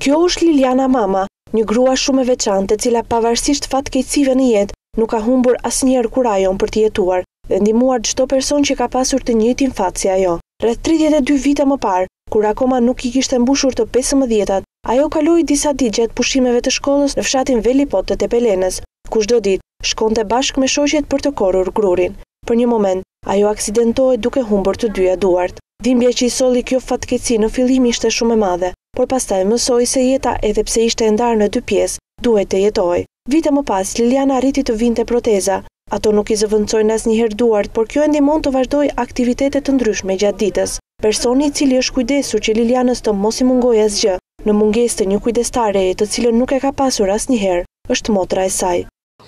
Kjo është Liliana Mama, një grua shumë e veçantë, e cila pavarësisht fatkeqësive në jetë, nuk ka humbur asnjëherë kurajon për të jetuar dhe ndihmuar çdo person që ka pasur të njëjtin fat si ajo. Rreth 32 vite më parë, kur akoma nuk i kishte mbushur të 15-at, ajo kaloi disa ditë gjatë pushimeve të shkollës në fshatin Velipot të Tepelenës, ku çdo ditë shkonte bashkë me shoqet për të korrur grurin. Për një moment, ajo aksidentohej duke humbur të dyja duart. Dhimbja që i solli kjo fatkeqësi në fillim ishte shumë e madhe, por pastaj mësoi se jeta, edhe pse ishte e ndarë në 2 pjesë, duhet të jetojë. Vite më pas, Liliana arriti të vinte proteza. Ato nuk i zëvendësojnë asnjëherë duart, por kjo e ndihmon të vazhdojë aktivitete të ndryshme gjatë ditës. Personi i cili është kujdesur që Lilianës të mos i mungojë asgjë, në mungesë të një kujdestareje të cilën nuk e ka pasur asnjëherë, është motra e saj.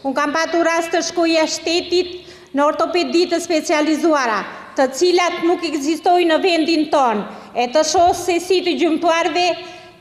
Unë kam patur rast të shkoj jashtë shtetit në ortopedi të specializuara, të cilat nuk ekzistojnë në vendin tonë, e të shoh se si të gjymtuarve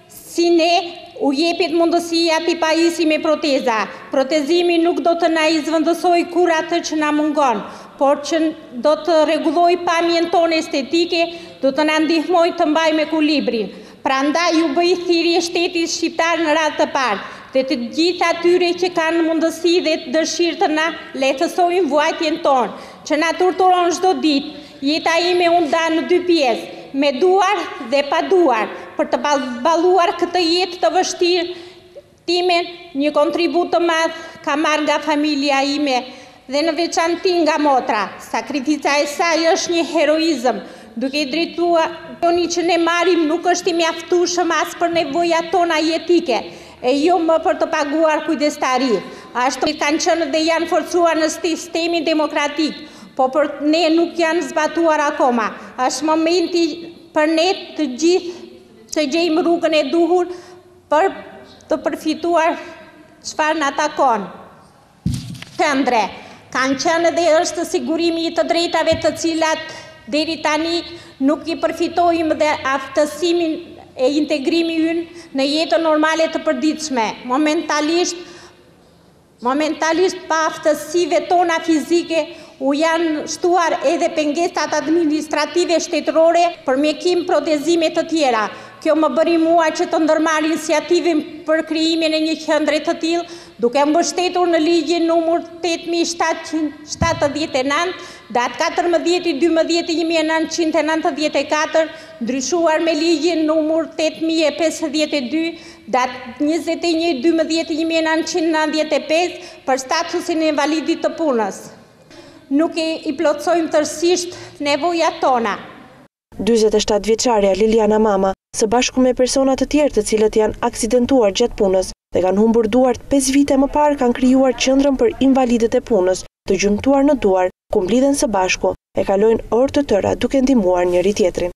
si ne u jepet mundësia të pajisi me proteza. Protezimi nuk do të na i zvendësoj kur atë që na mungon, por që do të rregulloj pamjen tonë estetike, do të na ndihmoj të mbajmë ekuilibrin. Prandaj u bëj thirrje shtetit shqiptar në radhë të parë, dhe të gjithë atyre që kanë mundësi dhe të dëshirë të na lehtësojnë vuajtjen tonë, që na torturon çdo ditë. Jeta ime unë da në 2 pjesë, me duar dhe pa duar, për të balluar këtë jetë të vështirë time, një kontribut të madh ka marrë nga familja ime dhe në veçanti nga motra. Sakrifica e saj është një heroizëm, duke drejtuar toni që ne marrim nuk është i mjaftueshëm as për nevojat tona jetike, e jo më për të paguar kujdestari. Ashtu kanë qenë dhe janë forcuar në sistemin demokratik, po për ne nuk janë zbatuar akoma. Është momenti për ne të gjithë të gjejmë rrugën e duhur për të përfituar çfarë na takon. Qendre kanë qenë dhe është sigurimi i të drejtave të cilat deri tani nuk i përfitojmë dhe aftësimin e integrimi ynë në jetën normale të përditshme. Momentalisht pa aftësive tona fizike u janë shtuar edhe pengesat administrative shtetërore për mjekim protezime të tjera. Kjo më bëri mua që të ndërmarr iniciativën për krijimin e një qendre të tillë, duke mbështetur në ligjin numër 8779, datë 14/12/1994, ndryshuar me ligjin numër 8052, datë 21/12/1995 për statusin e invalidit të punës. Nuk i plotësojmë tërësisht nevojat tona. 47 vjeçarja Liliana Mama, së bashku me persona të tjerë të cilët janë aksidentuar gjatë punës dhe kanë humbur duart 5 vite më parë, kanë krijuar qendrën për invalidët e punës, të gjymtuar në duar, ku mblidhen së bashku e kalojnë orë të tëra duke ndihmuar njëri tjetrin.